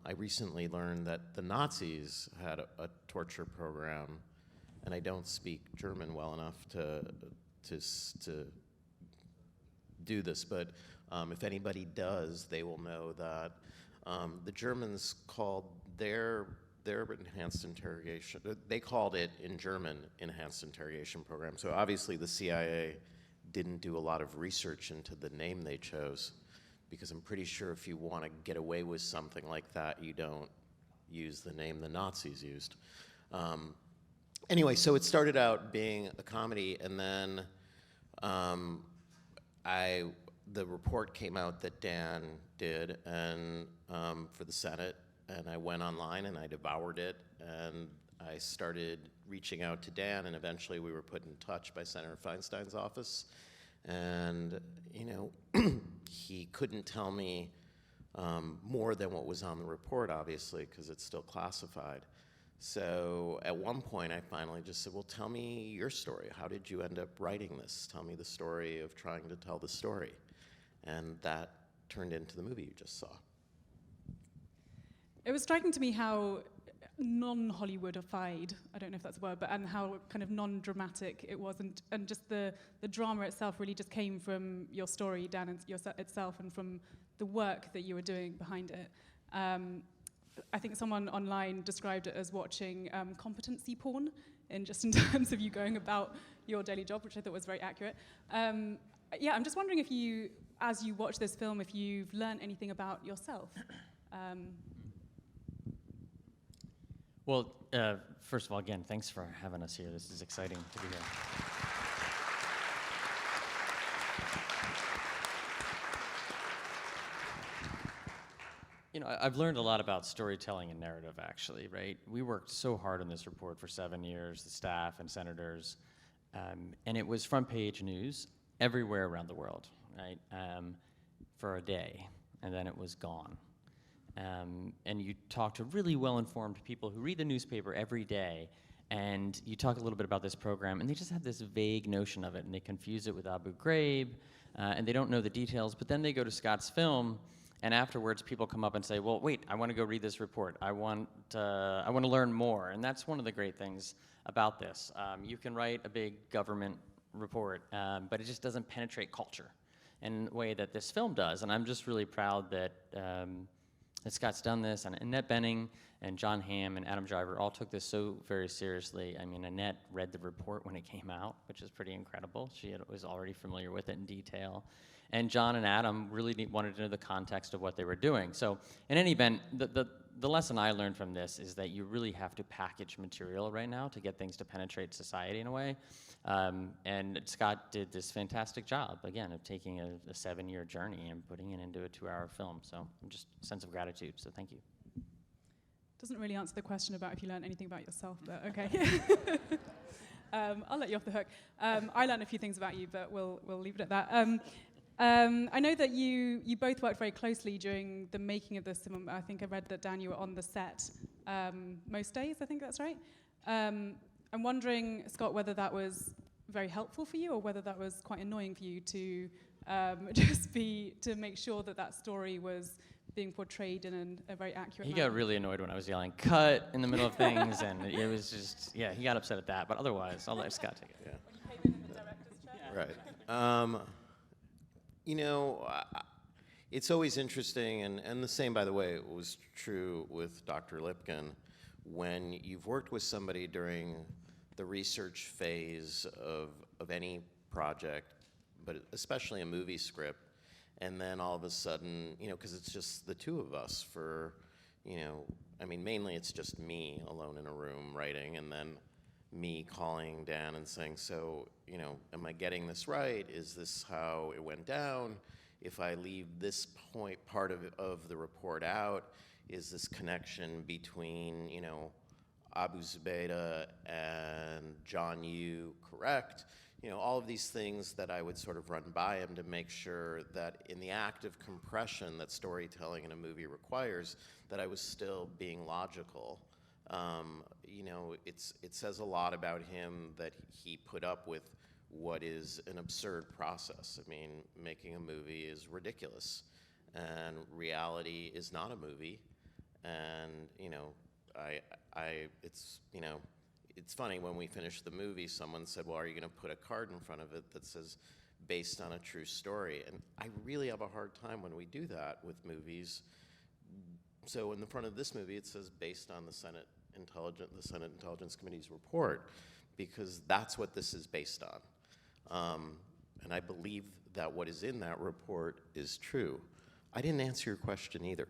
I recently learned that the Nazis had a torture program, and I don't speak German well enough to do this, but if anybody does, they will know that the Germans called their enhanced interrogation, they called it in German enhanced interrogation program. So obviously the CIA didn't do a lot of research into the name they chose, because I'm pretty sure if you want to get away with something like that, you don't use the name the Nazis used. Anyway, so it started out being a comedy, and then the report came out that Dan did, and for the Senate, and I went online and I devoured it, and I started reaching out to Dan, and eventually we were put in touch by Senator Feinstein's office, and he couldn't tell me more than what was on the report, obviously, because it's still classified. So at one point I finally just said, well, tell me your story. How did you end up writing this? Tell me the story of trying to tell the story. And that turned into the movie you just saw. It was striking to me how non-Hollywoodified, I don't know if that's a word, and how kind of non-dramatic it was, and just the drama itself really just came from your story, Dan, and itself, and from the work that you were doing behind it. I think someone online described it as watching competency porn, in terms of you going about your daily job, which I thought was very accurate. Yeah, I'm just wondering if you, as you watch this film, if you've learned anything about yourself. Well, first of all, again, thanks for having us here. This is exciting to be here. I've learned a lot about storytelling and narrative, actually, right? We worked so hard on this report for 7 years, the staff and senators, and it was front page news everywhere around the world, right, for a day, and then it was gone. And you talk to really well-informed people who read the newspaper every day, and you talk a little bit about this program, and they just have this vague notion of it, and they confuse it with Abu Ghraib, and they don't know the details, but then they go to Scott's film, and afterwards people come up and say, well, wait, I want to go read this report. I want to learn more, and that's one of the great things about this. You can write a big government report, but it just doesn't penetrate culture in a way that this film does, and I'm just really proud that Scott's done this, and Annette Bening and John Hamm and Adam Driver all took this so very seriously. I mean, Annette read the report when it came out, which is pretty incredible. She was already familiar with it in detail. And John and Adam really wanted to know the context of what they were doing. So in any event, the lesson I learned from this is that you really have to package material right now to get things to penetrate society in a way. And Scott did this fantastic job, again, of taking a 7-year journey and putting it into a 2-hour film. So just a sense of gratitude, so thank you. Doesn't really answer the question about if you learned anything about yourself, but okay. I'll let you off the hook. I learned a few things about you, but we'll leave it at that. I know that you both worked very closely during the making of this. I think I read that, Dan, you were on the set most days, I think that's right. I'm wondering, Scott, whether that was very helpful for you or whether that was quite annoying for you to to make sure that story was being portrayed in a very accurate manner. He got really annoyed when I was yelling, cut, in the middle of things, and it was just, yeah, he got upset at that, but otherwise, I'll let Scott take it. Yeah. When you came in the director's chair? Right. It's always interesting, and the same, by the way, was true with Dr. Lipkin. When you've worked with somebody during the research phase of any project, but especially a movie script, and then all of a sudden, because it's just the two of us for, mainly it's just me alone in a room writing, and then me calling Dan and saying, so, am I getting this right? Is this how it went down? If I leave this part of the report out, is this connection between, Abu Zubaydah and John Yu correct? All of these things that I would sort of run by him to make sure that in the act of compression that storytelling in a movie requires, that I was still being logical. It says a lot about him that he put up with what is an absurd process. I mean, making a movie is ridiculous, and reality is not a movie, And, it's funny, when we finished the movie, someone said, well, are you going to put a card in front of it that says, based on a true story? And I really have a hard time when we do that with movies. So in the front of this movie, it says, based on the Senate Intelligence Committee's report, because that's what this is based on. And I believe that what is in that report is true. I didn't answer your question either.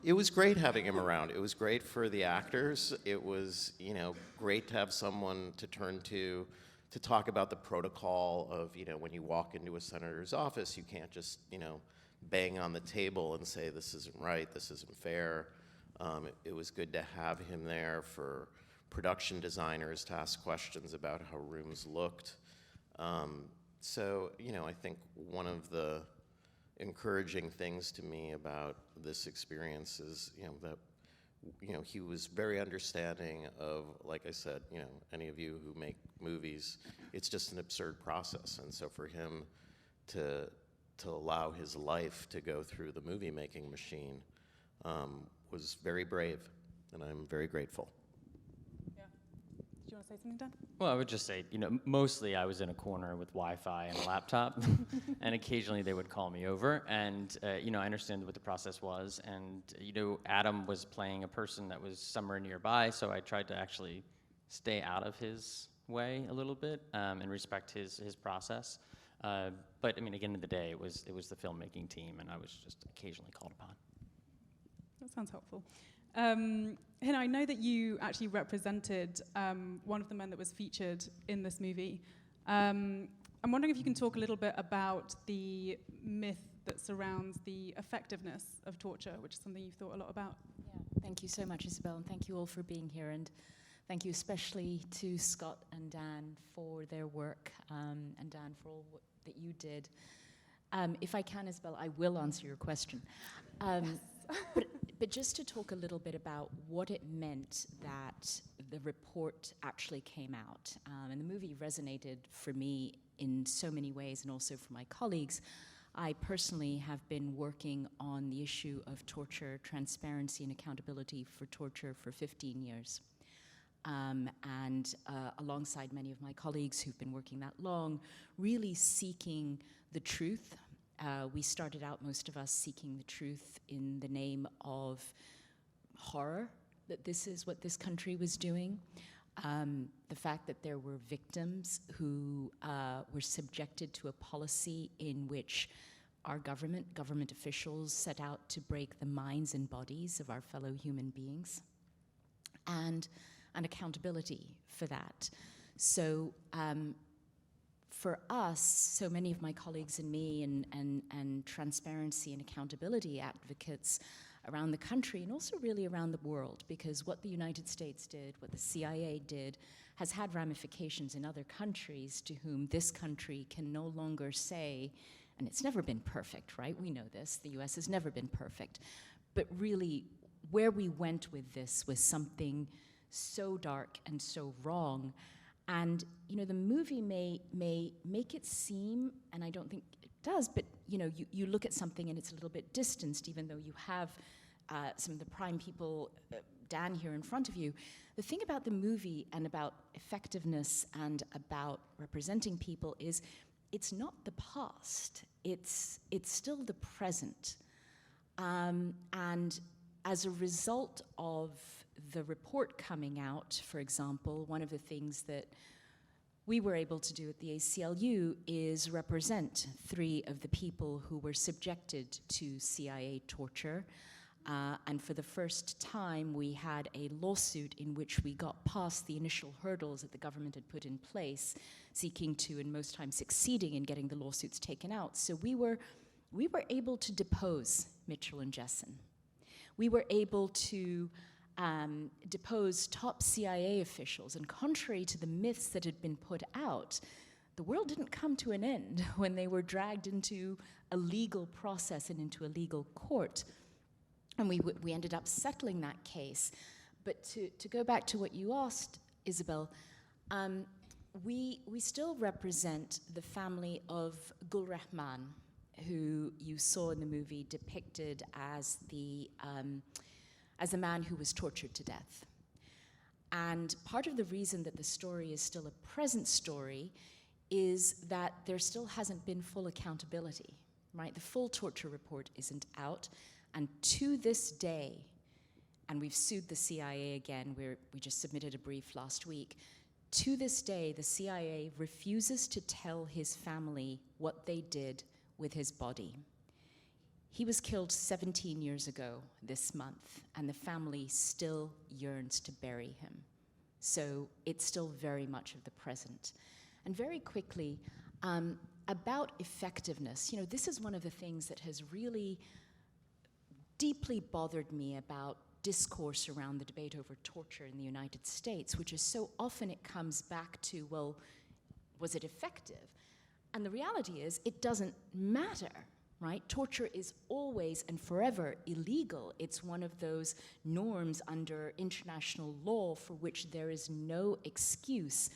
It was great having him around. It was great for the actors. It was, great to have someone to turn to talk about the protocol of, when you walk into a senator's office, you can't just, bang on the table and say, this isn't right, this isn't fair. It was good to have him there for production designers to ask questions about how rooms looked. So, I think one of the encouraging things to me about this experience is, that, he was very understanding of, like I said, any of you who make movies, it's just an absurd process. And so for him to allow his life to go through the movie-making machine was very brave, and I'm very grateful. Yeah. Did you want to say something, Dan? Well, I would just say, mostly I was in a corner with Wi-Fi and a laptop, and occasionally they would call me over, and, I understand what the process was, and, Adam was playing a person that was somewhere nearby, so I tried to actually stay out of his way a little bit and respect his process. But, at the end of the day, it was the filmmaking team, and I was just occasionally called upon. That sounds helpful. Hina, I know that you actually represented one of the men that was featured in this movie. I'm wondering if you can talk a little bit about the myth that surrounds the effectiveness of torture, which is something you've thought a lot about. Yeah, thank you so much, Isabel, and thank you all for being here, and thank you especially to Scott and Dan for their work, and Dan for all that you did. If I can, Isabel, I will answer your question. Yes. But just to talk a little bit about what it meant that the report actually came out. And the movie resonated for me in so many ways, and also for my colleagues. I personally have been working on the issue of torture, transparency, and accountability for torture for 15 years. Alongside many of my colleagues who've been working that long, really seeking the truth. We started out, most of us, seeking the truth in the name of horror, that this is what this country was doing. The fact that there were victims who were subjected to a policy in which our government officials set out to break the minds and bodies of our fellow human beings, and accountability for that. So for us, so many of my colleagues and me, and transparency and accountability advocates around the country, and also really around the world, because what the United States did, what the CIA did, has had ramifications in other countries to whom this country can no longer say, and it's never been perfect, right? We know this, the US has never been perfect. But really, where we went with this was something so dark and so wrong. And the movie may make it seem, and I don't think it does, but you look at something and it's a little bit distanced, even though you have some of the prime people, Dan here in front of you. The thing about the movie and about effectiveness and about representing people is it's not the past, it's still the present. And as a result of the report coming out, for example, one of the things that we were able to do at the ACLU is represent 3 of the people who were subjected to CIA torture. And for the first time, we had a lawsuit in which we got past the initial hurdles that the government had put in place, seeking to, and most times succeeding in getting the lawsuits taken out. So we were able to depose Mitchell and Jessen. We were able to depose top CIA officials, and contrary to the myths that had been put out, the world didn't come to an end when they were dragged into a legal process and into a legal court. And we ended up settling that case. But to go back to what you asked, Isabel, we still represent the family of Gul Rahman, who you saw in the movie depicted as the as a man who was tortured to death. And part of the reason that the story is still a present story is that there still hasn't been full accountability, right? The full torture report isn't out, and to this day, and we've sued the CIA again, we just submitted a brief last week, to this day, the CIA refuses to tell his family what they did with his body. He was killed 17 years ago this month, and the family still yearns to bury him. So it's still very much of the present. And very quickly, about effectiveness, you know, this is one of the things that has really deeply bothered me about discourse around the debate over torture in the United States, which is so often it comes back to, well, was it effective? And the reality is, it doesn't matter. Right? Torture is always and forever illegal. It's one of those norms under international law for which there is no excuse.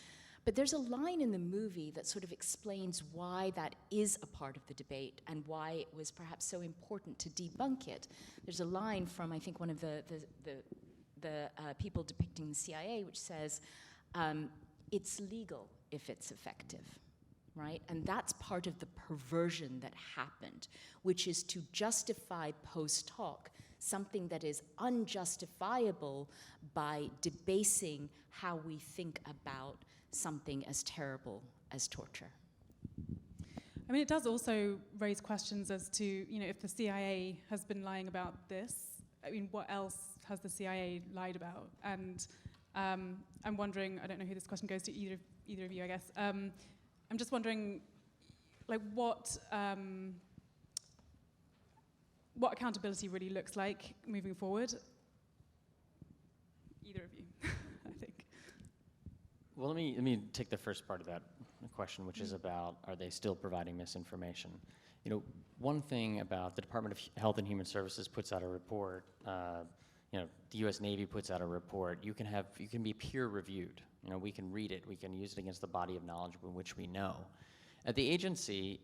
But there's a line in the movie that sort of explains why that is a part of the debate and why it was perhaps so important to debunk it. There's a line from, I think, one of the people depicting the CIA, which says, it's legal if it's effective. Right? And that's part of the perversion that happened, which is to justify post hoc something that is unjustifiable by debasing how we think about something as terrible as torture. I mean, it does also raise questions as to, you know, if the CIA has been lying about this, I mean, what else has the CIA lied about? And I'm wondering, I don't know who this question goes to, either of you, I guess. I'm just wondering, like, what accountability really looks like moving forward. Either of you, I think. Well, let me take the first part of that question, which is about, are they still providing misinformation? You know, one thing about the Department of Health and Human Services puts out a report. You know, the U.S. Navy puts out a report. You can be peer reviewed. You know, we can read it. We can use it against the body of knowledge in which we know. At the agency,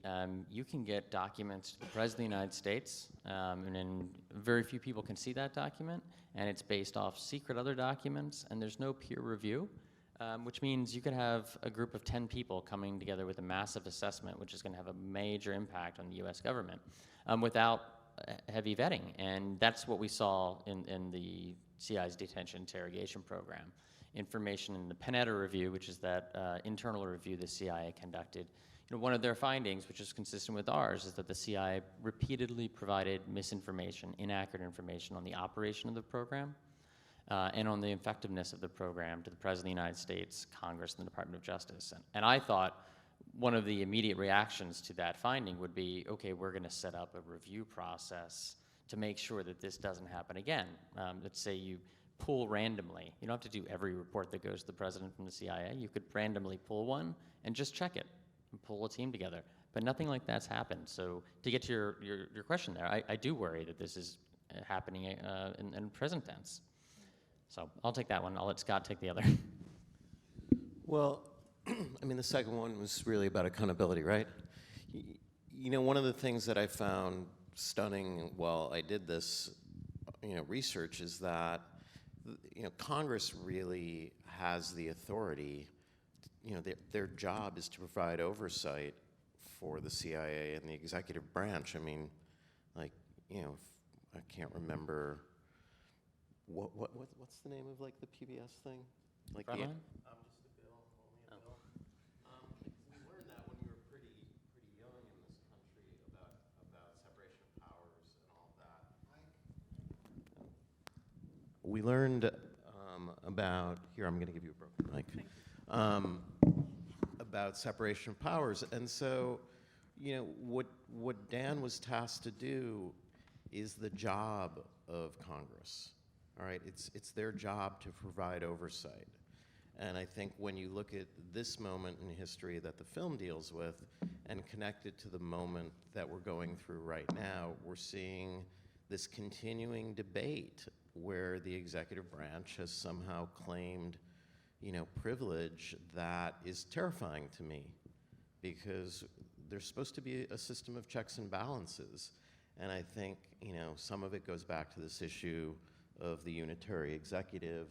you can get documents to the President of the United States, and then very few people can see that document, and it's based off secret other documents, and there's no peer review, which means you could have a group of 10 people coming together with a massive assessment, which is going to have a major impact on the U.S. government, without heavy vetting. And that's what we saw in the CIA's detention interrogation program. Information in the Panetta review, which is that internal review the CIA conducted, you know, one of their findings, which is consistent with ours, is that the CIA repeatedly provided misinformation, inaccurate information on the operation of the program and on the effectiveness of the program to the President of the United States, Congress, and the Department of Justice. And I thought one of the immediate reactions to that finding would be, okay, we're going to set up a review process to make sure that this doesn't happen again. Let's say you pull randomly. You don't have to do every report that goes to the president from the CIA. You could randomly pull one and just check it and pull a team together. But nothing like that's happened. So to get to your question there, I do worry that this is happening in present tense. So I'll take that one. I'll let Scott take the other. Well, I mean, the second one was really about accountability, right? You know, one of the things that I found stunning while I did this, you know, research is that, you know, Congress really has the authority. You know, their job is to provide oversight for the CIA and the executive branch. I mean, like, you know, I can't remember what's the name of like the PBS thing? Like Frontline? Just a bill, only a bill. We learned that when we were pretty young in this country about separation of powers and all of that. We learned about, here I'm going to give you a broken mic, about separation of powers. And so, you know, what Dan was tasked to do is the job of Congress. All right, it's their job to provide oversight. And I think when you look at this moment in history that the film deals with and connect it to the moment that we're going through right now, we're seeing this continuing debate where the executive branch has somehow claimed, you know, privilege that is terrifying to me, because there's supposed to be a system of checks and balances. And I think, you know, some of it goes back to this issue of the unitary executive.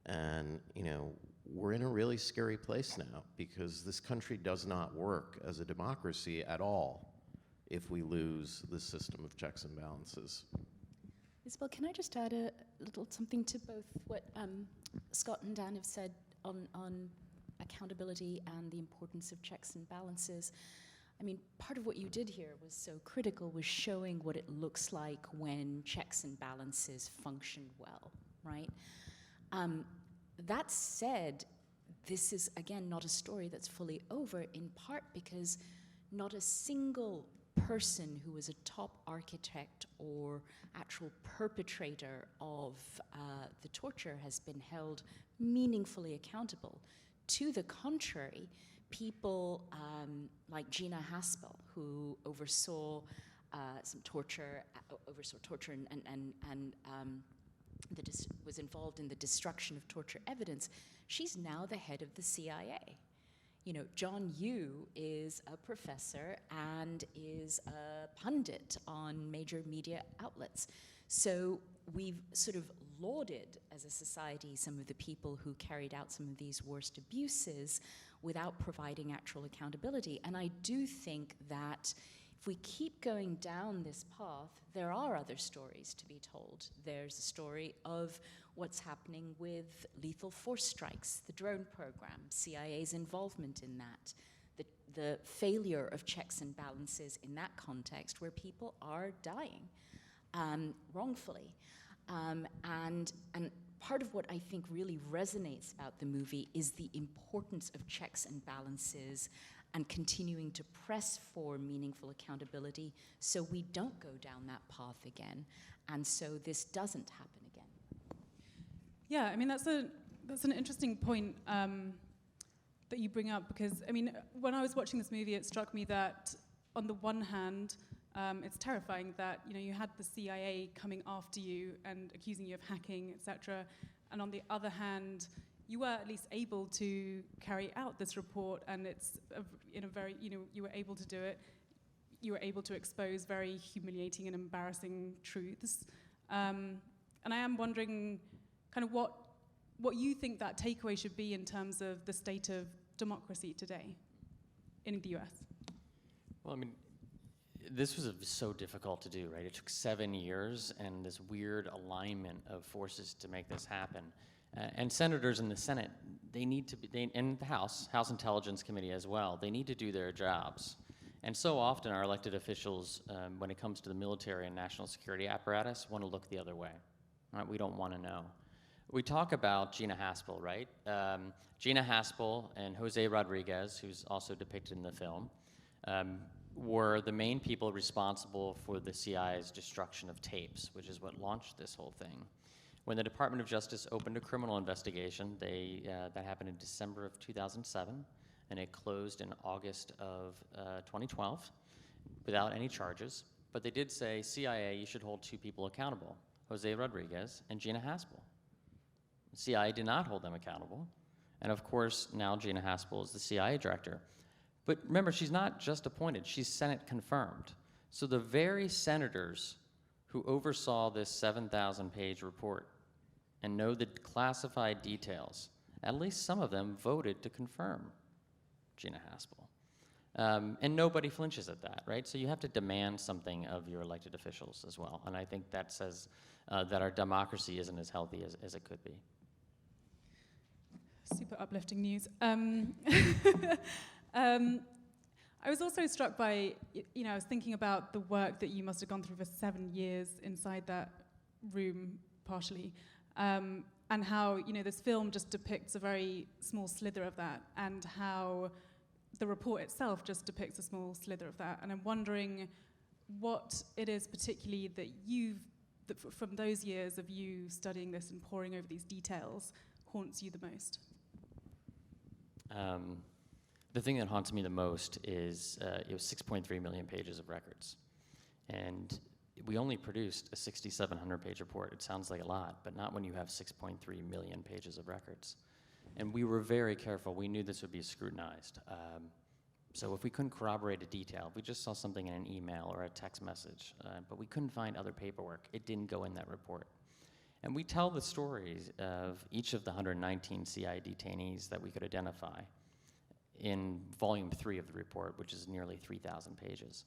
And, you know, we're in a really scary place now because this country does not work as a democracy at all if we lose the system of checks and balances. Isabel, can I just add a little something to both what Scott and Dan have said on accountability and the importance of checks and balances? I mean, part of what you did here was so critical, was showing what it looks like when checks and balances function well, right? That said, this is, again, not a story that's fully over, in part because not a single person who was a top architect or actual perpetrator of the torture has been held meaningfully accountable. To the contrary, people like Gina Haspel, who oversaw some torture, and was involved in the destruction of torture evidence, she's now the head of the CIA. You know, John Yoo is a professor and is a pundit on major media outlets. So we've sort of lauded as a society some of the people who carried out some of these worst abuses without providing actual accountability. And I do think that if we keep going down this path, there are other stories to be told. There's a story of what's happening with lethal force strikes, the drone program, CIA's involvement in that, the failure of checks and balances in that context where people are dying wrongfully. And part of what I think really resonates about the movie is the importance of checks and balances and continuing to press for meaningful accountability so we don't go down that path again, and so this doesn't happen again. Yeah, I mean, that's an interesting point that you bring up, because, I mean, when I was watching this movie, it struck me that, on the one hand, it's terrifying that, you know, you had the CIA coming after you and accusing you of hacking, etc., and on the other hand, you were at least able to carry out this report, and it's in a very, you know, you were able to do it. You were able to expose very humiliating and embarrassing truths. And I am wondering kind of what you think that takeaway should be in terms of the state of democracy today in the US. Well, I mean, this was so difficult to do, right? It took 7 years and this weird alignment of forces to make this happen. And senators in the Senate, they need to be, and the House Intelligence Committee as well, they need to do their jobs. And so often our elected officials, when it comes to the military and national security apparatus, want to look the other way. Right? We don't want to know. We talk about Gina Haspel, right? Gina Haspel and Jose Rodriguez, who's also depicted in the film, were the main people responsible for the CIA's destruction of tapes, which is what launched this whole thing. When the Department of Justice opened a criminal investigation, that happened in December of 2007, and it closed in August of 2012 without any charges. But they did say, CIA, you should hold 2 people accountable, Jose Rodriguez and Gina Haspel. The CIA did not hold them accountable. And of course, now Gina Haspel is the CIA director. But remember, she's not just appointed, she's Senate confirmed. So the very senators who oversaw this 7,000-page report and know the classified details, at least some of them voted to confirm Gina Haspel. And nobody flinches at that, right? So you have to demand something of your elected officials as well. And I think that says that our democracy isn't as healthy as it could be. Super uplifting news. I was also struck by, you know, I was thinking about the work that you must have gone through for 7 years inside that room, partially, and how, you know, this film just depicts a very small slither of that, and how the report itself just depicts a small slither of that. And I'm wondering what it is particularly that from those years of you studying this and poring over these details, haunts you the most. The thing that haunts me the most is it was 6.3 million pages of records. And we only produced a 6,700-page report. It sounds like a lot, but not when you have 6.3 million pages of records. And we were very careful. We knew this would be scrutinized. So if we couldn't corroborate a detail, if we just saw something in an email or a text message, but we couldn't find other paperwork, it didn't go in that report. And we tell the stories of each of the 119 CI detainees that we could identify in volume 3 of the report, which is nearly 3,000 pages.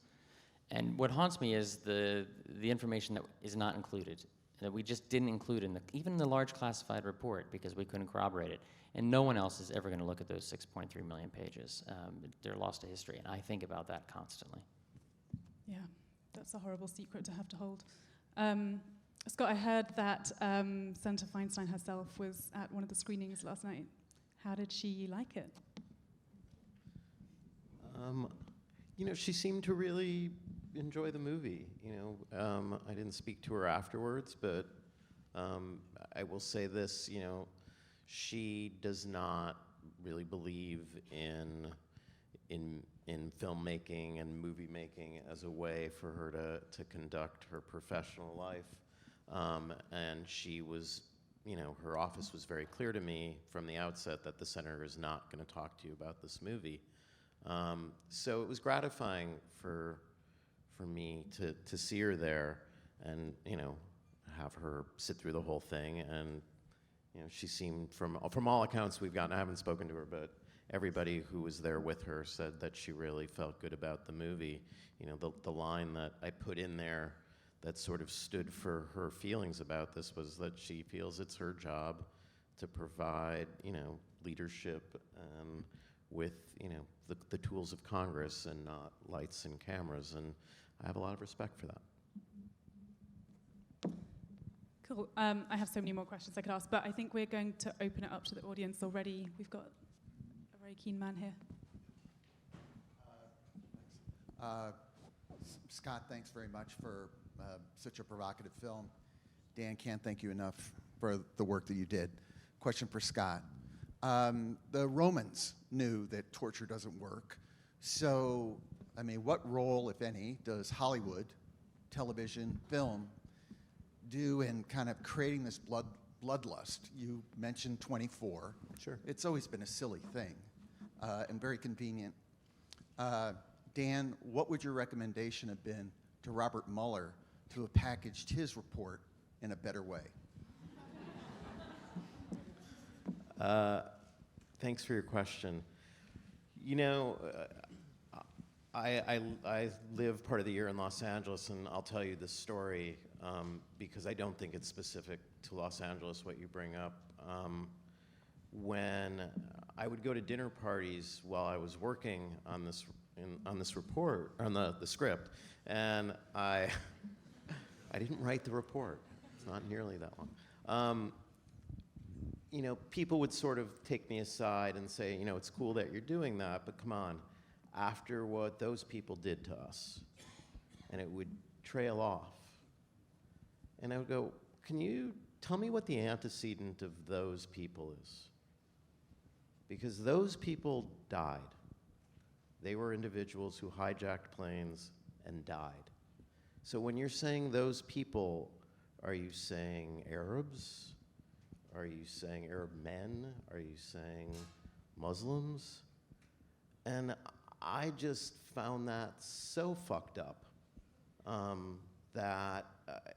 And what haunts me is the information that is not included, that we just didn't include in even the large classified report because we couldn't corroborate it. And no one else is ever going to look at those 6.3 million pages. They're lost to history, and I think about that constantly. Yeah, that's a horrible secret to have to hold. Scott, I heard that Senator Feinstein herself was at one of the screenings last night. How did she like it? You know, she seemed to really enjoy the movie. You know, I didn't speak to her afterwards, but I will say this. You know, she does not really believe in filmmaking and movie making as a way for her to conduct her professional life. And she was, you know, her office was very clear to me from the outset that the senator is not going to talk to you about this movie. So it was gratifying for me to see her there and, you know, have her sit through the whole thing. And, you know, she seemed, from all accounts we've gotten, I haven't spoken to her, but everybody who was there with her said that she really felt good about the movie. You know, the line that I put in there that sort of stood for her feelings about this was that she feels it's her job to provide, you know, leadership with, you know, the tools of Congress and not lights and cameras, and I have a lot of respect for that. Cool. I have so many more questions I could ask, but I think we're going to open it up to the audience already. We've got a very keen man here. Scott, thanks very much for such a provocative film. Dan, can't thank you enough for the work that you did. Question for Scott. The Romans knew that torture doesn't work. So, I mean, what role, if any, does Hollywood, television, film, do in kind of creating this bloodlust? You mentioned 24. Sure. It's always been a silly thing and very convenient. Dan, what would your recommendation have been to Robert Mueller to have packaged his report in a better way? Thanks for your question. You know, I live part of the year in Los Angeles, and I'll tell you this story because I don't think it's specific to Los Angeles, what you bring up. When I would go to dinner parties while I was working on this report, on the script, and I didn't write the report. It's not nearly that long. You know, people would sort of take me aside and say, you know, it's cool that you're doing that, but come on, after what those people did to us, and it would trail off. And I would go, can you tell me what the antecedent of those people is? Because those people died. They were individuals who hijacked planes and died. So when you're saying those people, are you saying Arabs? Are you saying Arab men? Are you saying Muslims? And I just found that so fucked up that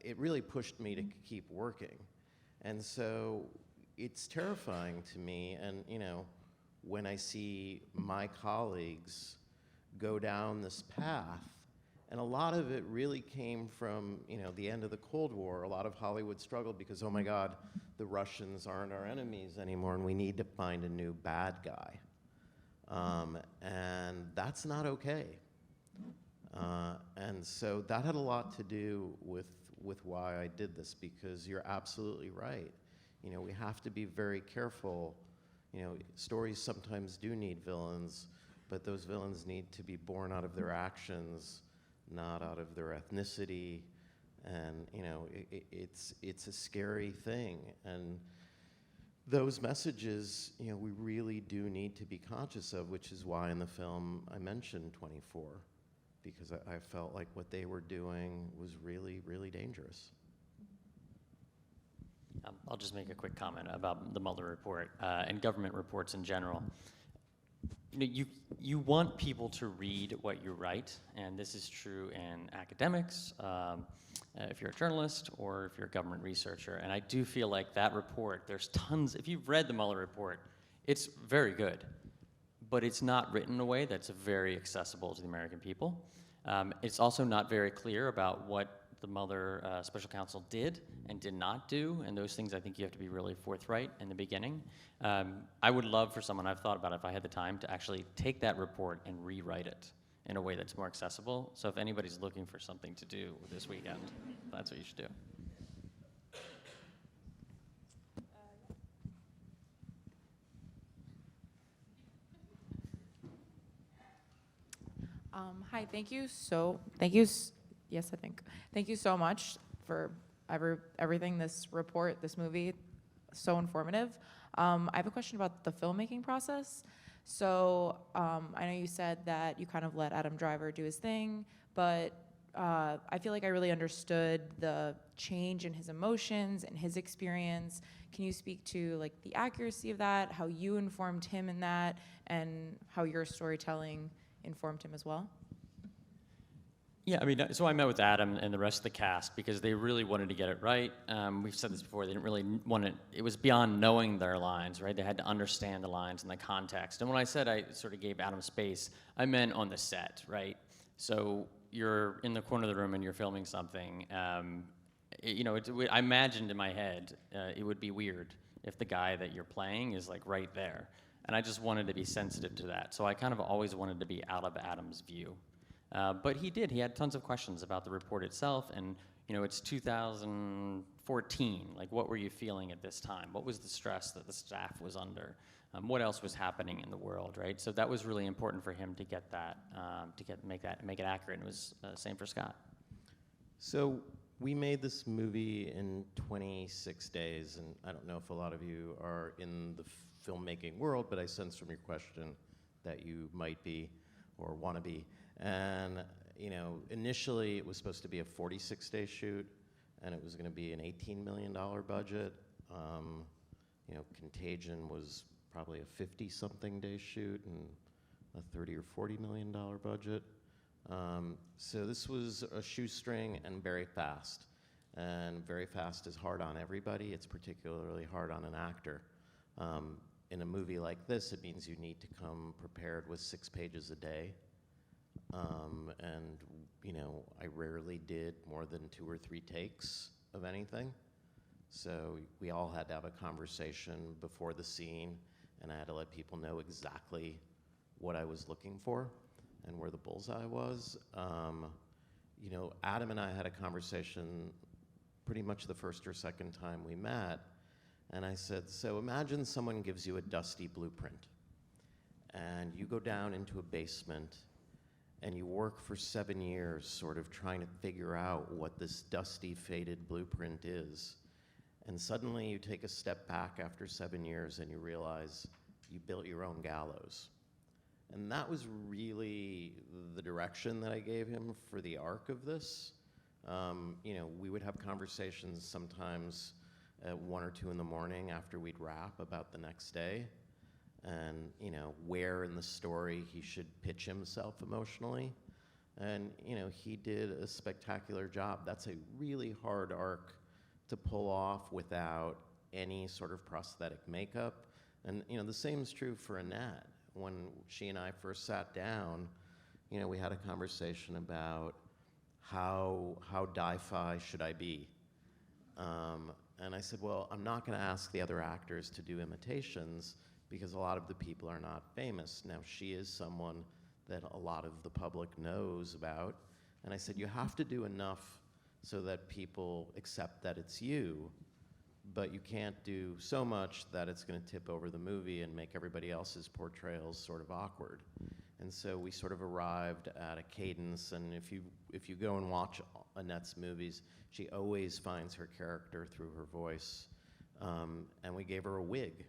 it really pushed me to keep working. And so it's terrifying to me. And, you know, when I see my colleagues go down this path, and a lot of it really came from, you know, the end of the Cold War. A lot of Hollywood struggled because, oh my God, the Russians aren't our enemies anymore, and we need to find a new bad guy. And that's not okay. And so that had a lot to do with why I did this, because you're absolutely right. You know, we have to be very careful. You know, stories sometimes do need villains, but those villains need to be born out of their actions, not out of their ethnicity. And, you know, it's a scary thing. And those messages, you know, we really do need to be conscious of, which is why in the film I mentioned 24, because I felt like what they were doing was really, really dangerous. I'll just make a quick comment about the Mueller report and government reports in general. you want people to read what you write, and this is true in academics, if you're a journalist or if you're a government researcher. And I do feel like that report, there's tons, if you've read the Mueller report, it's very good, but it's not written in a way that's very accessible to the American people. It's also not very clear about what the Mueller special counsel did and did not do, and those things I think you have to be really forthright in the beginning. I would love for someone, I've thought about it if I had the time, to actually take that report and rewrite it in a way that's more accessible. So if anybody's looking for something to do this weekend, that's what you should do. Hi, thank you so much for everything, this report, this movie, so informative. I have a question about the filmmaking process. So I know you said that you kind of let Adam Driver do his thing, but I feel like I really understood the change in his emotions and his experience. Can you speak to like the accuracy of that, how you informed him in that, and how your storytelling informed him as well? Yeah, I mean, so I met with Adam and the rest of the cast because they really wanted to get it right. We've said this before, they didn't really want it, it was beyond knowing their lines, right? They had to understand the lines and the context. And when I said I sort of gave Adam space, I meant on the set, right? So you're in the corner of the room and you're filming something. I imagined in my head it would be weird if the guy that you're playing is like right there. And I just wanted to be sensitive to that. So I kind of always wanted to be out of Adam's view. But he did. He had tons of questions about the report itself, and it's 2014. Like, what were you feeling at this time? What was the stress that the staff was under? What else was happening in the world, right? So that was really important for him to get that, make it accurate. And it was same for Scott. So we made this movie in 26 days, and I don't know if a lot of you are in the filmmaking world, but I sense from your question that you might be or want to be. And initially it was supposed to be a 46-day shoot, and it was going to be an $18 million budget. Contagion was probably a 50-something day shoot and a $30 or $40 million budget. So this was a shoestring and very fast. And very fast is hard on everybody. It's particularly hard on an actor. In a movie like this, it means you need to come prepared with 6 pages a day. I rarely did more than 2 or 3 takes of anything. So we all had to have a conversation before the scene, and I had to let people know exactly what I was looking for and where the bullseye was. Adam and I had a conversation pretty much the first or second time we met, and I said, so imagine someone gives you a dusty blueprint, and you go down into a basement and you work for 7 years sort of trying to figure out what this dusty, faded blueprint is. And suddenly you take a step back after 7 years and you realize you built your own gallows. And that was really the direction that I gave him for the arc of this. We would have conversations sometimes at 1 or 2 in the morning after we'd wrap about the next day. And where in the story he should pitch himself emotionally. And he did a spectacular job. That's a really hard arc to pull off without any sort of prosthetic makeup. And the same is true for Annette. When she and I first sat down, we had a conversation about how die-fi should I be. And I said, well, I'm not going to ask the other actors to do imitations, because a lot of the people are not famous. Now, she is someone that a lot of the public knows about. And I said, you have to do enough so that people accept that it's you, but you can't do so much that it's going to tip over the movie and make everybody else's portrayals sort of awkward. And so we sort of arrived at a cadence, and if you go and watch Annette's movies, she always finds her character through her voice. And we gave her a wig.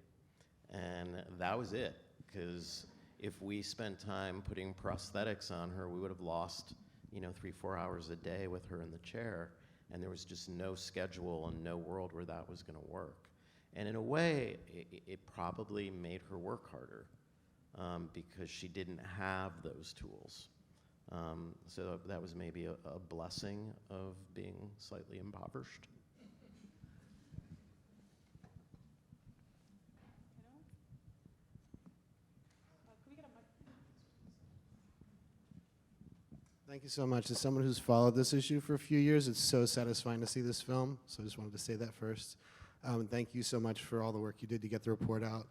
And that was it, because if we spent time putting prosthetics on her, we would have lost 3-4 hours a day with her in the chair, and there was just no schedule and no world where that was going to work. And in a way, it probably made her work harder, because she didn't have those tools. So that was maybe a blessing of being slightly impoverished. Thank you so much. As someone who's followed this issue for a few years, it's so satisfying to see this film. So I just wanted to say that first. Thank you so much for all the work you did to get the report out.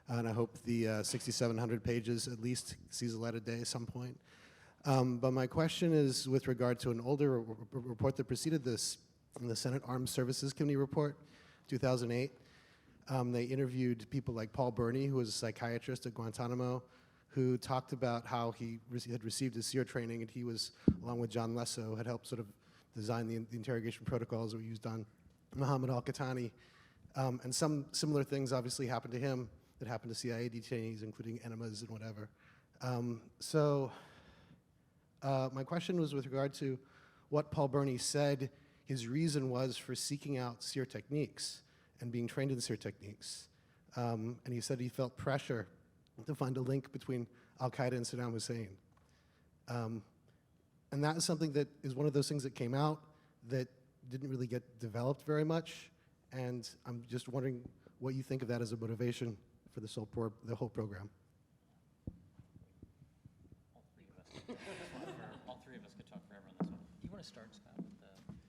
And I hope the 6,700 pages at least sees the light of day at some point. But my question is with regard to an older report that preceded this, the Senate Armed Services Committee report, 2008. They interviewed people like Paul Burney, who was a psychiatrist at Guantanamo, who talked about how he had received his SEER training, and he was, along with John Lesso, had helped sort of design the interrogation protocols that were used on Muhammad al-Qahtani. And some similar things obviously happened to him that happened to CIA detainees, including enemas and whatever. My question was with regard to what Paul Burney said his reason was for seeking out SEER techniques and being trained in SEER techniques. And he said he felt pressure to find a link between al-Qaeda and Saddam Hussein. And that is something that is one of those things that came out that didn't really get developed very much. And I'm just wondering what you think of that as a motivation for this the whole program. All three of us could talk forever on this one. Do you want to start, Scott, with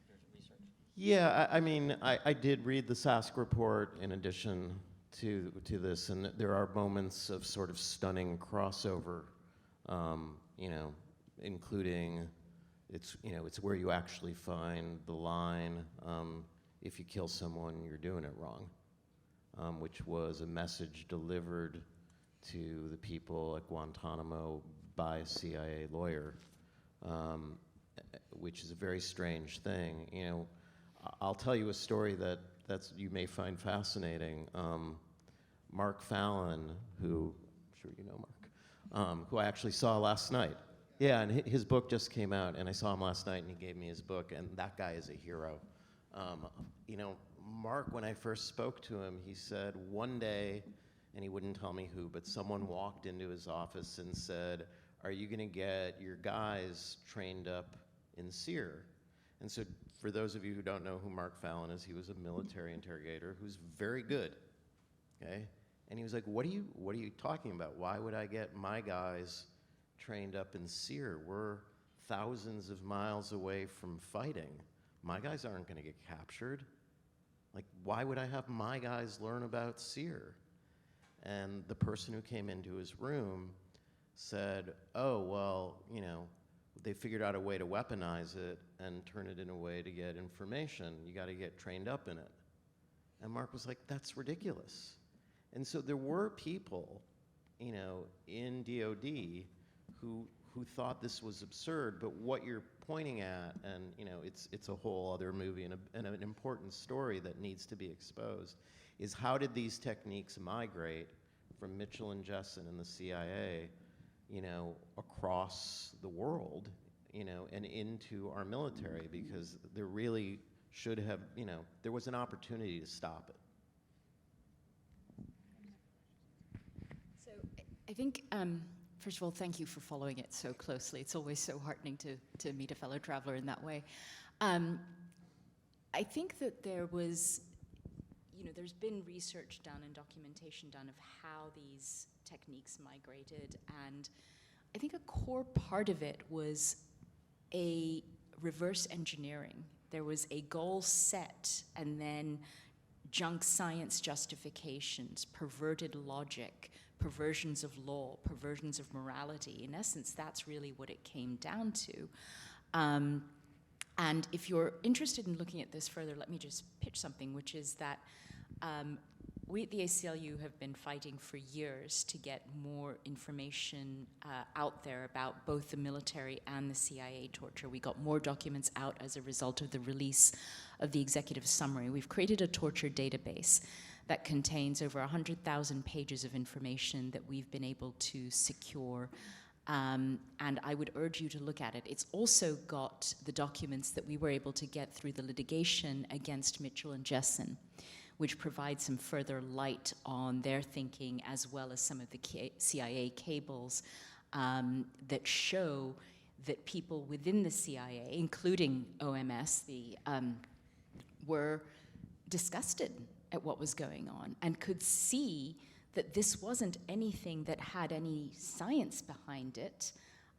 your research? Yeah, I mean, I did read the Sask report in addition to this, and there are moments of sort of stunning crossover, including it's where you actually find the line, if you kill someone, you're doing it wrong, which was a message delivered to the people at Guantanamo by a CIA lawyer, which is a very strange thing. I'll tell you a story that's you may find fascinating. Mark Fallon, who I'm sure you know Mark, who I actually saw last night. Yeah, and his book just came out, and I saw him last night, and he gave me his book, and that guy is a hero. Mark, when I first spoke to him, he said one day, and he wouldn't tell me who, but someone walked into his office and said, "Are you going to get your guys trained up in SEER?" And so for those of you who don't know who Mark Fallon is, he was a military interrogator who's very good, okay? And he was like, what are you talking about? Why would I get my guys trained up in SEER? We're thousands of miles away from fighting. My guys aren't going to get captured. Like, why would I have my guys learn about SEER? And the person who came into his room said, oh, well, they figured out a way to weaponize it and turn it in a way to get information. You got to get trained up in it. And Mark was like, that's ridiculous. And so there were people, in DOD who thought this was absurd, but what you're pointing at, and it's a whole other movie and an important story that needs to be exposed, is how did these techniques migrate from Mitchell and Jessen and the CIA, across the world, and into our military, because there really should have, there was an opportunity to stop it. So I think, first of all, thank you for following it so closely. It's always so heartening to meet a fellow traveler in that way. I think that there was, there's been research done and documentation done of how these techniques migrated, and I think a core part of it was a reverse engineering. There was a goal set, and then junk science justifications, perverted logic, perversions of law, perversions of morality. In essence, that's really what it came down to. And if you're interested in looking at this further, let me just pitch something, which is that we at the ACLU have been fighting for years to get more information out there about both the military and the CIA torture. We got more documents out as a result of the release of the executive summary. We've created a torture database that contains over 100,000 pages of information that we've been able to secure. And I would urge you to look at it. It's also got the documents that we were able to get through the litigation against Mitchell and Jessen, which provides some further light on their thinking, as well as some of the CIA cables that show that people within the CIA, including OMS, were disgusted at what was going on and could see that this wasn't anything that had any science behind it,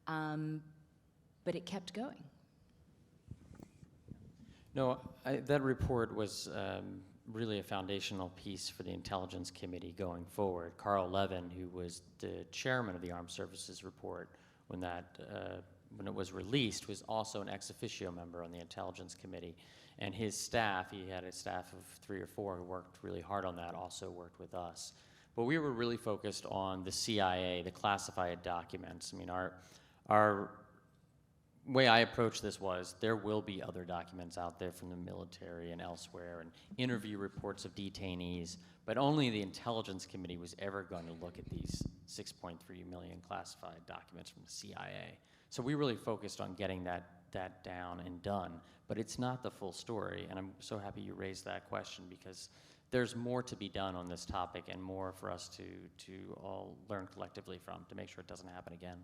but it kept going. No, that report was really a foundational piece for the Intelligence Committee going forward. Carl Levin, who was the chairman of the Armed Services Report when it was released, was also an ex officio member on the Intelligence Committee. And his staff, he had a staff of 3 or 4 who worked really hard on that, also worked with us. But we were really focused on the CIA, the classified documents. I mean, our way I approached this was there will be other documents out there from the military and elsewhere, and interview reports of detainees, but only the Intelligence Committee was ever going to look at these 6.3 million classified documents from the CIA. So we really focused on getting that down and done, but it's not the full story, and I'm so happy you raised that question, because there's more to be done on this topic and more for us to all learn collectively from to make sure it doesn't happen again.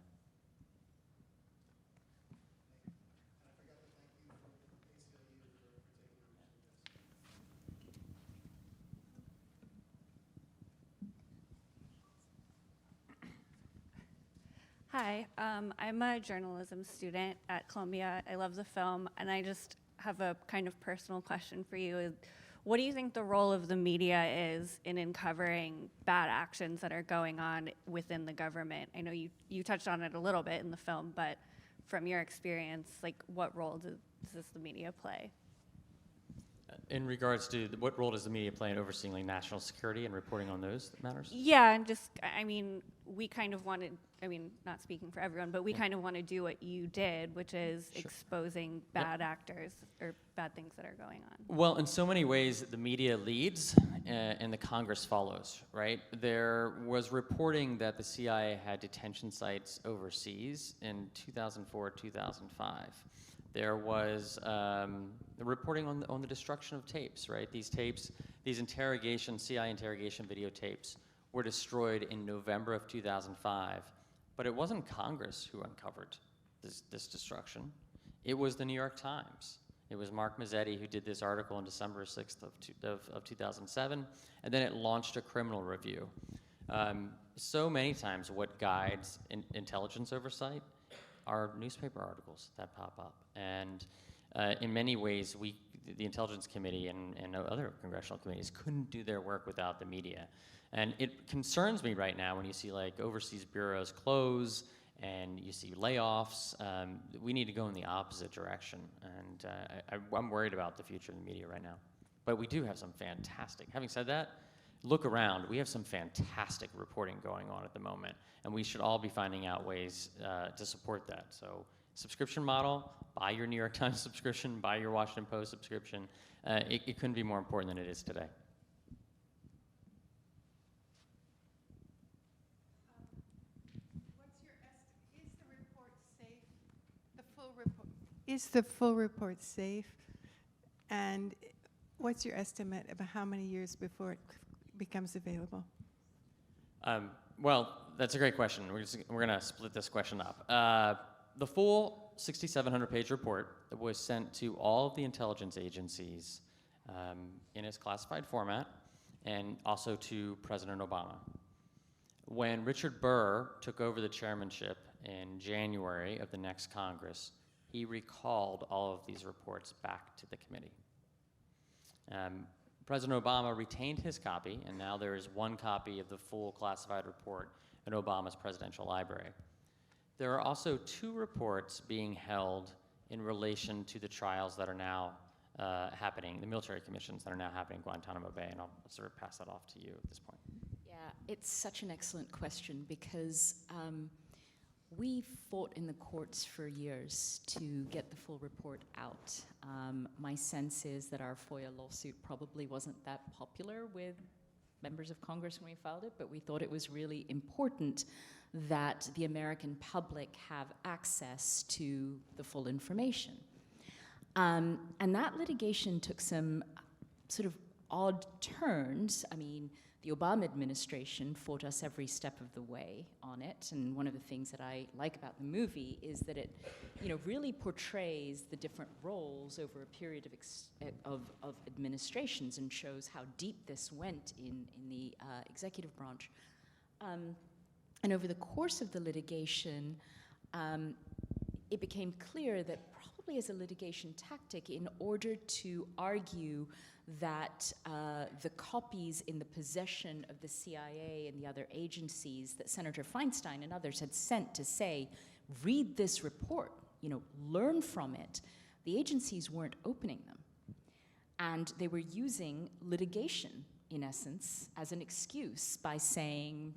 Hi, I'm a journalism student at Columbia. I love the film, and I just have a kind of personal question for you. What do you think the role of the media is in uncovering bad actions that are going on within the government? I know you touched on it a little bit in the film, but from your experience, like, what role does the media play? In regards to what role does the media play in overseeing like national security and reporting on those matters? Yeah, and just, I mean, we kind of wanted, I mean, not speaking for everyone, but we kind of want to do what you did, which is exposing bad actors or bad things that are going on. Well, in so many ways, the media leads and the Congress follows, right? There was reporting that the CIA had detention sites overseas in 2004, 2005. There was reporting on the destruction of tapes, right? These tapes, these CIA interrogation videotapes were destroyed in November of 2005, but it wasn't Congress who uncovered this destruction. It was the New York Times. It was Mark Mazzetti who did this article on December 6th of 2007, and then it launched a criminal review. So many times what guides intelligence oversight are newspaper articles that pop up. And in many ways, the Intelligence Committee and other congressional committees couldn't do their work without the media. And it concerns me right now when you see like overseas bureaus close and you see layoffs. We need to go in the opposite direction. And I'm worried about the future of the media right now. But we do have some fantastic, having said that, look around. We have some fantastic reporting going on at the moment, and we should all be finding out ways to support that. So subscription model, buy your New York Times subscription, buy your Washington Post subscription. It couldn't be more important than it is today. What's your estimate? Is the report safe? The full report? Is the full report safe? And what's your estimate about how many years before it becomes available? Well, that's a great question. We're going to split this question up. The full 6,700-page report was sent to all of the intelligence agencies in its classified format, and also to President Obama. When Richard Burr took over the chairmanship in January of the next Congress, he recalled all of these reports back to the committee. President Obama retained his copy, and now there is one copy of the full classified report in Obama's presidential library. There are also 2 reports being held in relation to the trials that are now happening, the military commissions that are now happening in Guantanamo Bay, and I'll sort of pass that off to you at this point. Yeah, it's such an excellent question, because we fought in the courts for years to get the full report out. My sense is that our FOIA lawsuit probably wasn't that popular with members of Congress when we filed it, but we thought it was really important that the American public have access to the full information. And that litigation took some sort of odd turns. I mean, the Obama administration fought us every step of the way on it, and one of the things that I like about the movie is that it, really portrays the different roles over a period of administrations and shows how deep this went in the executive branch. And over the course of the litigation, it became clear that probably as a litigation tactic, in order to argue that the copies in the possession of the CIA and the other agencies that Senator Feinstein and others had sent to say, read this report, learn from it, the agencies weren't opening them. And they were using litigation, in essence, as an excuse by saying,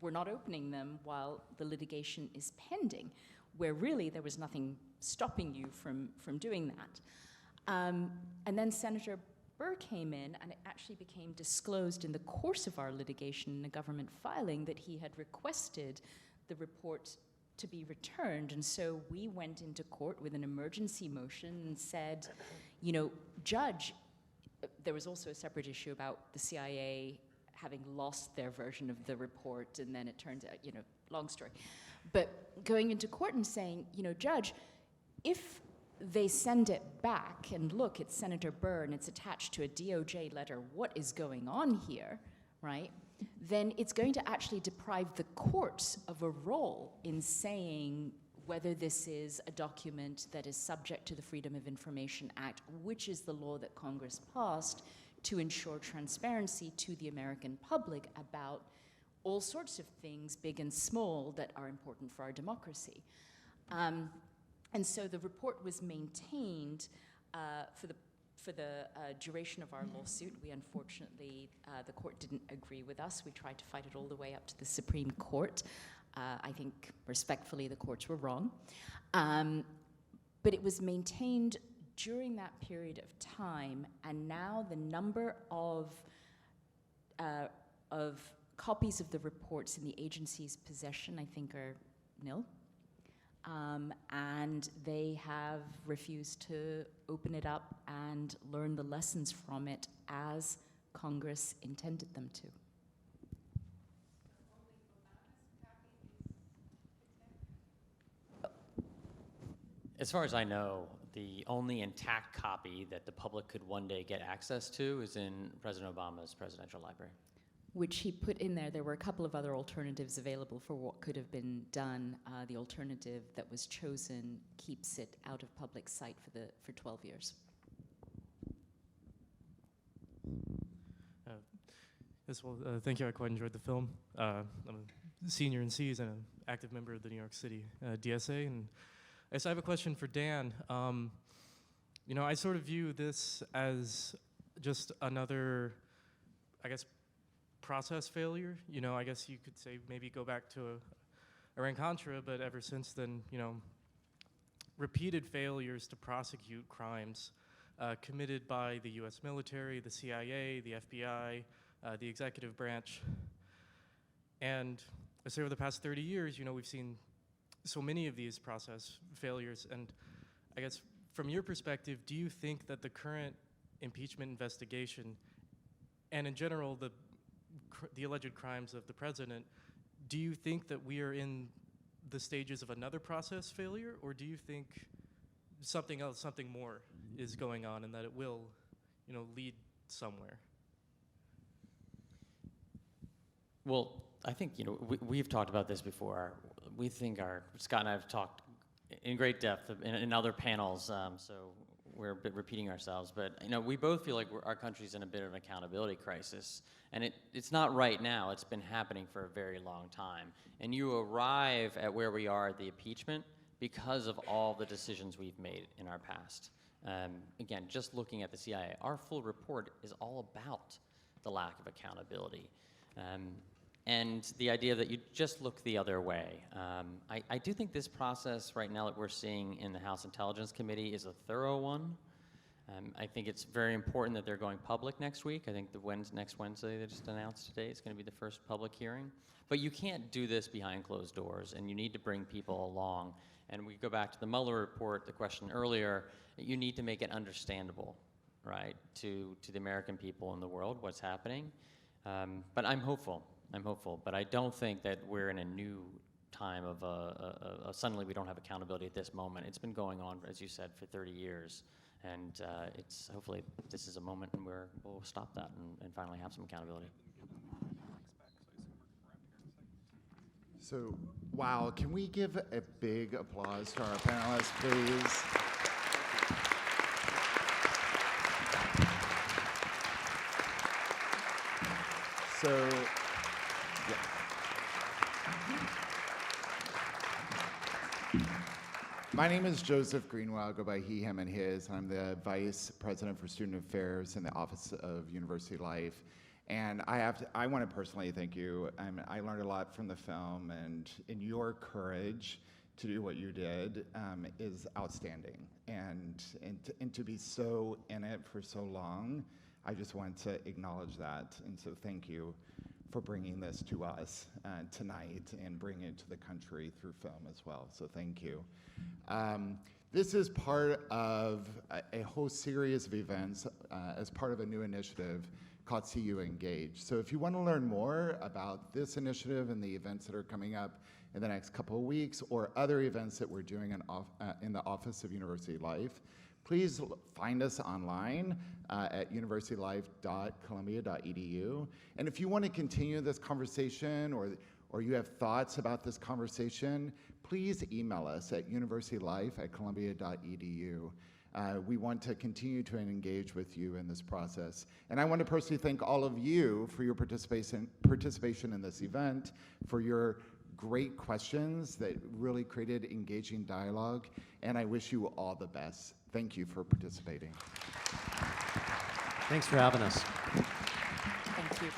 we're not opening them while the litigation is pending, where really there was nothing stopping you from doing that. And then Senator Burr came in, and it actually became disclosed in the course of our litigation in a government filing that he had requested the report to be returned. And so we went into court with an emergency motion and said, Judge, there was also a separate issue about the CIA having lost their version of the report, and then it turns out, long story. But going into court and saying, Judge, if they send it back and look, it's Senator Burr and it's attached to a DOJ letter, what is going on here, right? Then it's going to actually deprive the courts of a role in saying whether this is a document that is subject to the Freedom of Information Act, which is the law that Congress passed to ensure transparency to the American public about all sorts of things, big and small, that are important for our democracy. And so the report was maintained for the duration of our lawsuit. We unfortunately, the court didn't agree with us. We tried to fight it all the way up to the Supreme Court. I think, respectfully, the courts were wrong. But it was maintained during that period of time, and now the number of copies of the reports in the agency's possession, I think, are nil. And they have refused to open it up and learn the lessons from it as Congress intended them to. As far as I know, the only intact copy that the public could one day get access to is in President Obama's presidential library. Which he put in there. There were a couple of other alternatives available for what could have been done. The alternative that was chosen keeps it out of public sight for 12 years. Yes, well, thank you. I quite enjoyed the film. I'm a senior in C's and an active member of the New York City DSA. And I guess I have a question for Dan. I sort of view this as just another, process failure. I guess you could say maybe go back to Iran-Contra, but ever since then, repeated failures to prosecute crimes committed by the U.S. military, the CIA, the FBI, the executive branch. And I say over the past 30 years, we've seen so many of these process failures. And I guess from your perspective, do you think that the current impeachment investigation and in general the alleged crimes of the president, do you think that we are in the stages of another process failure, or do you think something else, something more is going on and that it will, lead somewhere? Well, I think, we've talked about this before. We think Scott and I have talked in great depth in other panels, so we're a bit repeating ourselves, but we both feel like our country's in a bit of an accountability crisis, and it's not right now. It's been happening for a very long time, and you arrive at where we are at the impeachment because of all the decisions we've made in our past. Again, just looking at the CIA, our full report is all about the lack of accountability, and the idea that you just look the other way. I do think this process right now that we're seeing in the House Intelligence Committee is a thorough one. I think it's very important that they're going public next week. I think next Wednesday they just announced today is going to be the first public hearing. But you can't do this behind closed doors, and you need to bring people along. And we go back to the Mueller report, the question earlier, you need to make it understandable right, to the American people and the world, what's happening. But I'm hopeful. But I don't think that we're in a new time of suddenly we don't have accountability at this moment. It's been going on, as you said, for 30 years. And it's hopefully this is a moment where we'll stop that and finally have some accountability. So, wow, can we give a big applause to our panelists, please? So, my name is Joseph Greenwell. I go by he, him, and his. I'm the Vice President for Student Affairs in the Office of University Life. And I want to personally thank you. I learned a lot from the film, and in your courage to do what you did is outstanding. And to be so in it for so long, I just want to acknowledge that. And so thank you for bringing this to us tonight and bringing it to the country through film as well. So thank you. This is part of a whole series of events as part of a new initiative called CU Engage. So if you want to learn more about this initiative and the events that are coming up in the next couple of weeks, or other events that we're doing in the Office of University Life, please find us online at universitylife.columbia.edu. And if you want to continue this conversation, or you have thoughts about this conversation, please email us at universitylife@columbia.edu. We want to continue to engage with you in this process. And I want to personally thank all of you for your participation in this event, for your great questions that really created engaging dialogue, and I wish you all the best. Thank you for participating. Thanks for having us. Thank you.